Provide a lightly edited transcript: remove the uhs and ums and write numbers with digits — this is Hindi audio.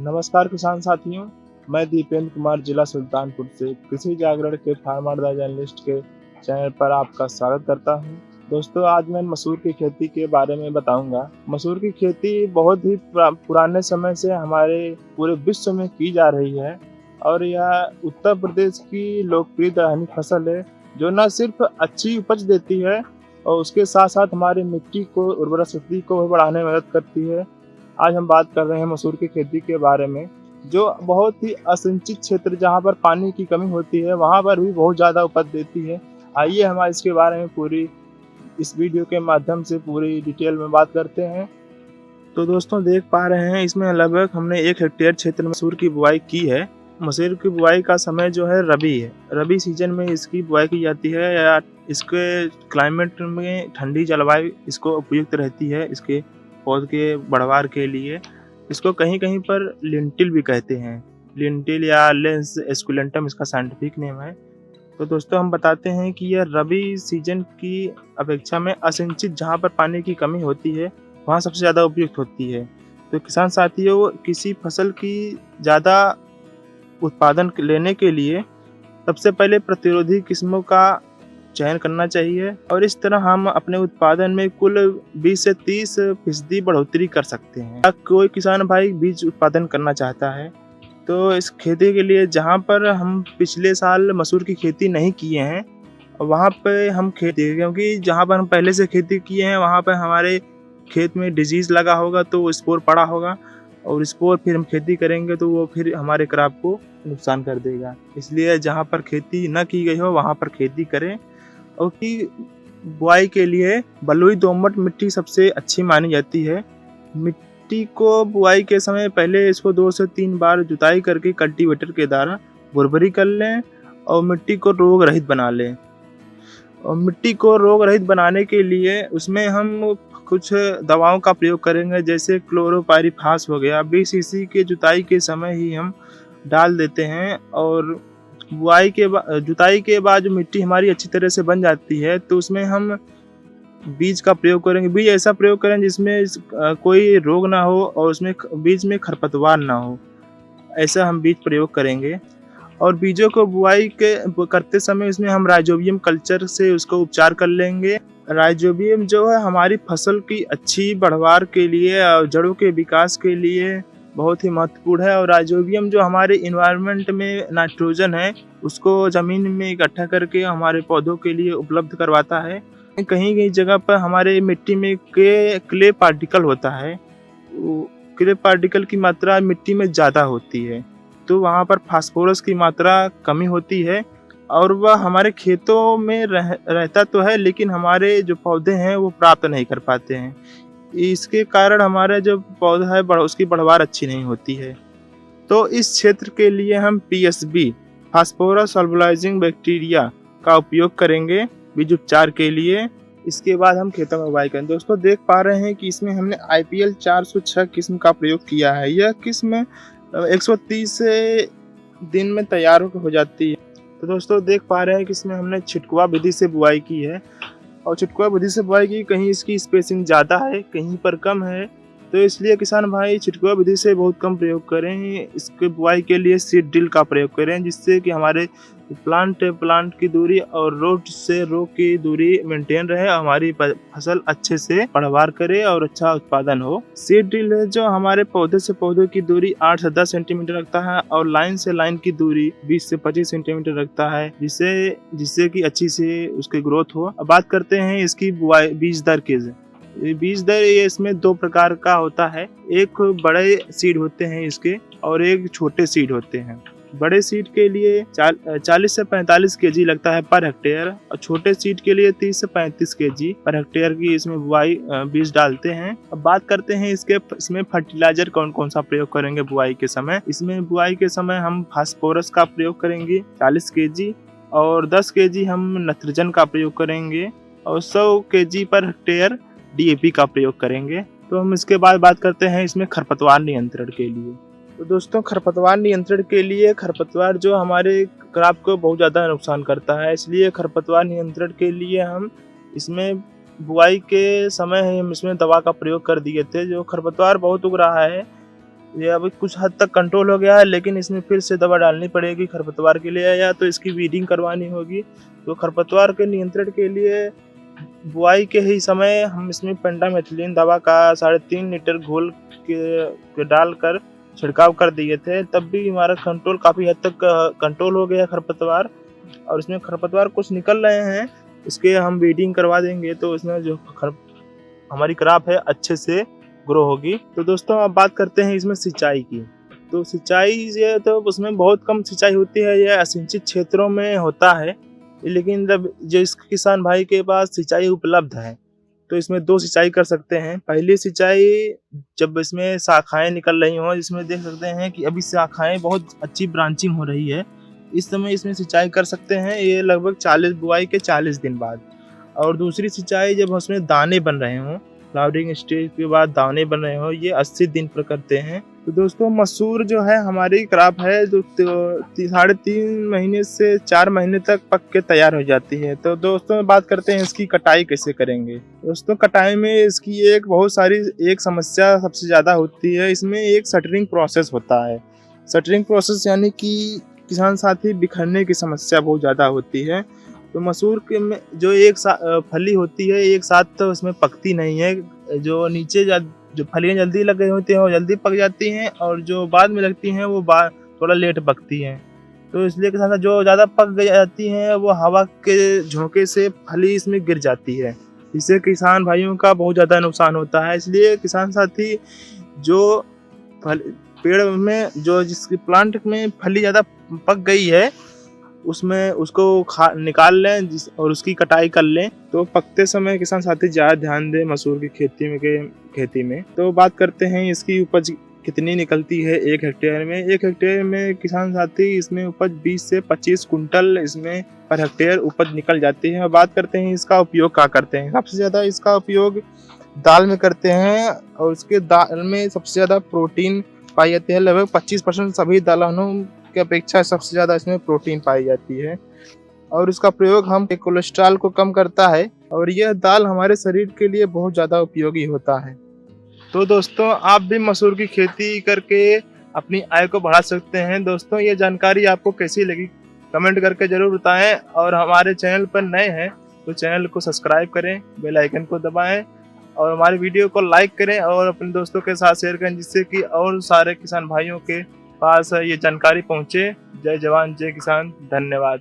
नमस्कार किसान साथियों, मैं दीपेंद्र कुमार जिला सुल्तानपुर से कृषि जागरण के फार्मर जर्नलिस्ट के चैनल पर आपका स्वागत करता हूं। दोस्तों, आज मैं मसूर की खेती के बारे में बताऊंगा। मसूर की खेती बहुत ही पुराने समय से हमारे पूरे विश्व में की जा रही है और यह उत्तर प्रदेश की लोकप्रिय दलहनी फसल है जो न सिर्फ अच्छी उपज देती है और उसके साथ साथ हमारी मिट्टी को उर्वरा शक्ति को बढ़ाने में मदद करती है। आज हम बात कर रहे हैं मसूर की खेती के बारे में, जो बहुत ही असिंचित क्षेत्र जहां पर पानी की कमी होती है वहां पर भी बहुत ज़्यादा उपज देती है। आइए हम आज इसके बारे में पूरी इस वीडियो के माध्यम से पूरी डिटेल में बात करते हैं। तो दोस्तों, देख पा रहे हैं इसमें लगभग हमने 1 हेक्टेयर क्षेत्र में मसूर की बुआई की है। मसूर की बुआई का समय जो है रबी है। रबी सीजन में इसकी बुआई की जाती है या इसके क्लाइमेट में ठंडी जलवायु इसको उपयुक्त रहती है इसके पौध के बढ़वार के लिए। इसको कहीं कहीं पर लिंटिल भी कहते हैं, लिंटिल या लेंस एस्कुलेंटम इसका साइंटिफिक नेम है। तो दोस्तों, हम बताते हैं कि यह रबी सीजन की अपेक्षा में असिंचित जहाँ पर पानी की कमी होती है वहाँ सबसे ज़्यादा उपयुक्त होती है। तो किसान साथियों, किसी फसल की ज़्यादा उत्पादन लेने के लिए सबसे पहले प्रतिरोधी किस्मों का चयन करना चाहिए और इस तरह हम अपने उत्पादन में कुल 20 से 30% बढ़ोतरी कर सकते हैं। अगर कोई किसान भाई बीज उत्पादन करना चाहता है तो इस खेती के लिए जहाँ पर हम पिछले साल मसूर की खेती नहीं किए हैं वहाँ पे हम खेती, क्योंकि जहाँ पर हम पहले से खेती किए हैं वहाँ पर हमारे खेत में डिजीज़ लगा होगा तो वो स्पोर पड़ा होगा और स्पोर फिर हम खेती करेंगे तो वो फिर हमारे क्रॉप को नुकसान कर देगा। इसलिए जहाँ पर खेती न की गई हो वहाँ पर खेती करें। और की बुआई के लिए बलुई दोमट मिट्टी सबसे अच्छी मानी जाती है। मिट्टी को बुआई के समय पहले इसको 2 से 3 बार जुताई करके कल्टीवेटर के द्वारा भुरभुरी कर लें और मिट्टी को रोग रहित बना लें। और मिट्टी को रोग रहित बनाने के लिए उसमें हम कुछ दवाओं का प्रयोग करेंगे, जैसे क्लोरोपाइरीफास हो गया। 20 सीसी के जुताई के समय ही हम डाल देते हैं और जुताई के बाद जो मिट्टी हमारी अच्छी तरह से बन जाती है तो उसमें हम बीज का प्रयोग करेंगे। बीज ऐसा प्रयोग करें जिसमें कोई रोग ना हो और उसमें बीज में खरपतवार ना हो, ऐसा हम बीज प्रयोग करेंगे। और बीजों को बुआई करते समय इसमें हम राइजोबियम कल्चर से उसको उपचार कर लेंगे। राइजोबियम जो है हमारी फसल की अच्छी बढ़वार के लिए और जड़ों के विकास के लिए बहुत ही महत्वपूर्ण है। और राइजोबियम जो हमारे इन्वायरमेंट में नाइट्रोजन है उसको ज़मीन में इकट्ठा करके हमारे पौधों के लिए उपलब्ध करवाता है। कहीं कहीं जगह पर हमारे मिट्टी में क्ले पार्टिकल होता है, क्ले पार्टिकल की मात्रा मिट्टी में ज़्यादा होती है तो वहाँ पर फास्फोरस की मात्रा कमी होती है और वह हमारे खेतों में रहता तो है लेकिन हमारे जो पौधे हैं वो प्राप्त नहीं कर पाते हैं। इसके कारण हमारा जो पौधा है उसकी बढ़वार अच्छी नहीं होती है। तो इस क्षेत्र के लिए हम PSB फास्फोरस सॉल्युबलाइजिंग बैक्टीरिया का उपयोग करेंगे बीज उपचार के लिए। इसके बाद हम खेतों में बुआई करेंगे। दोस्तों, देख पा रहे हैं कि इसमें हमने IPL 406 किस्म का प्रयोग किया है। यह किस्म 130 दिन में तैयार हो जाती है। तो दोस्तों, देख पा रहे हैं कि इसमें हमने छिटकुआ विधि से बुआई की है और छिटकुआ विधि से बुआई की, कहीं इसकी स्पेसिंग ज़्यादा है कहीं पर कम है, तो इसलिए किसान भाई छिटकुआ विधि से बहुत कम प्रयोग करें। इसके बुआई के लिए सीड ड्रिल का प्रयोग करें जिससे कि हमारे प्लांट की दूरी और रो से रो की दूरी मेंटेन रहे और हमारी फसल अच्छे से पैदावार करे और अच्छा उत्पादन हो। सीड ड्रिल है जो हमारे पौधे से पौधे की दूरी 8 से 10 सेंटीमीटर रखता है और लाइन से लाइन की दूरी 20 से 25 सेंटीमीटर रखता है, जिससे कि अच्छी से उसकी ग्रोथ हो। अब बात करते हैं इसकी बुआई बीज दर के। बीज दर इसमें 2 प्रकार का होता है, एक बड़े सीड होते हैं इसके और एक छोटे सीड होते हैं। बड़े सीड के लिए 40 से 45 केजी लगता है पर हेक्टेयर और छोटे सीड के लिए 30 से 35 केजी पर हेक्टेयर की इसमें बुआई बीज डालते हैं। अब बात करते हैं इसमें फर्टिलाइजर कौन कौन सा प्रयोग करेंगे बुआई के समय। इसमें बुआई के समय हम फास्फोरस का प्रयोग करेंगे 40 केजी और 10 केजी हम नाइट्रोजन का प्रयोग करेंगे और 100 केजी पर हेक्टेयर DAP का प्रयोग करेंगे। तो हम इसके बाद बात करते हैं इसमें खरपतवार नियंत्रण के लिए। तो दोस्तों, खरपतवार नियंत्रण के लिए खरपतवार जो हमारे क्रॉप को बहुत ज़्यादा नुकसान करता है, इसलिए खरपतवार नियंत्रण के लिए हम इसमें बुआई के समय हम इसमें दवा का प्रयोग कर दिए थे। जो खरपतवार बहुत उग रहा है ये अभी कुछ हद तक कंट्रोल हो गया है, लेकिन इसमें फिर से दवा डालनी पड़ेगी खरपतवार के लिए, या तो इसकी वीडिंग करवानी होगी। तो खरपतवार के नियंत्रण के लिए बुआई के ही समय हम इसमें पेंडामेथिलिन दवा का 3.5 लीटर घोल के डालकर छिड़काव कर दिए थे। तब भी हमारा कंट्रोल काफ़ी हद तक कंट्रोल हो गया खरपतवार, और इसमें खरपतवार कुछ निकल रहे हैं, इसके हम वीडिंग करवा देंगे तो इसमें जो हमारी क्रॉप है अच्छे से ग्रो होगी। तो दोस्तों अब बात करते हैं इसमें सिंचाई की। तो सिंचाई से तो उसमें बहुत कम सिंचाई होती है, यह असिंचित क्षेत्रों में होता है। लेकिन जब जिस किसान भाई के पास सिंचाई उपलब्ध है तो इसमें 2 सिंचाई कर सकते हैं। पहली सिंचाई जब इसमें शाखाएं निकल रही हों, जिसमें देख सकते हैं कि अभी शाखाएं बहुत अच्छी ब्रांचिंग हो रही है, इस समय इसमें सिंचाई कर सकते हैं, ये लगभग 40 बुआई के 40 दिन बाद। और दूसरी सिंचाई जब उसमें दाने बन रहे हों, फ्लावरिंग स्टेज के बाद दाने बन रहे हो, ये 80 दिन पर करते हैं। तो दोस्तों मसूर जो है हमारी क्रॉप है जो 3.5 महीने से 4 महीने तक पक के तैयार हो जाती है। तो दोस्तों बात करते हैं इसकी कटाई कैसे करेंगे। दोस्तों कटाई में इसकी एक बहुत सारी एक समस्या सबसे ज़्यादा होती है, इसमें एक शटरिंग प्रोसेस होता है। शटरिंग प्रोसेस यानी कि किसान साथी बिखरने की समस्या बहुत ज़्यादा होती है। तो मसूर के में जो फली होती है एक साथ तो उसमें पकती नहीं है। जो नीचे जो फलियाँ जल्दी लग गई होती हैं वो जल्दी पक जाती हैं, और जो बाद में लगती हैं वो थोड़ा लेट पकती हैं। तो इसलिए किसान जो ज़्यादा पक जाती हैं वो हवा के झोंके से फली इसमें गिर जाती है, इससे किसान भाइयों का बहुत ज़्यादा नुकसान होता है। इसलिए किसान साथी जो पेड़ में जिसकी प्लांट में फली ज़्यादा पक गई है उसमें उसको निकाल लें और उसकी कटाई कर लें। तो पकते समय किसान साथी ज़्यादा ध्यान दें मसूर की खेती में। तो बात करते हैं इसकी उपज कितनी निकलती है 1 हेक्टेयर में। 1 हेक्टेयर में किसान साथी इसमें उपज 20 से 25 कुंटल इसमें पर हेक्टेयर उपज निकल जाती है। और बात करते हैं इसका उपयोग क्या करते हैं। सबसे ज़्यादा इसका उपयोग दाल में करते हैं, और उसके दाल में सबसे ज़्यादा प्रोटीन पाई जाती है। लगभग 25% सभी दलहनों की अपेक्षा सबसे ज़्यादा इसमें प्रोटीन पाई जाती है, और इसका प्रयोग हम कोलेस्ट्रॉल को कम करता है, और यह दाल हमारे शरीर के लिए बहुत ज़्यादा उपयोगी होता है। तो दोस्तों आप भी मसूर की खेती करके अपनी आय को बढ़ा सकते हैं। दोस्तों ये जानकारी आपको कैसी लगी कमेंट करके ज़रूर बताएं, और हमारे चैनल पर नए हैं तो चैनल को सब्सक्राइब करें, बेल आइकन को दबाएं, और हमारी वीडियो को लाइक करें और अपने दोस्तों के साथ शेयर करें, जिससे कि और सारे किसान भाइयों के पास ये जानकारी पहुंचे। जय जवान जय किसान, धन्यवाद।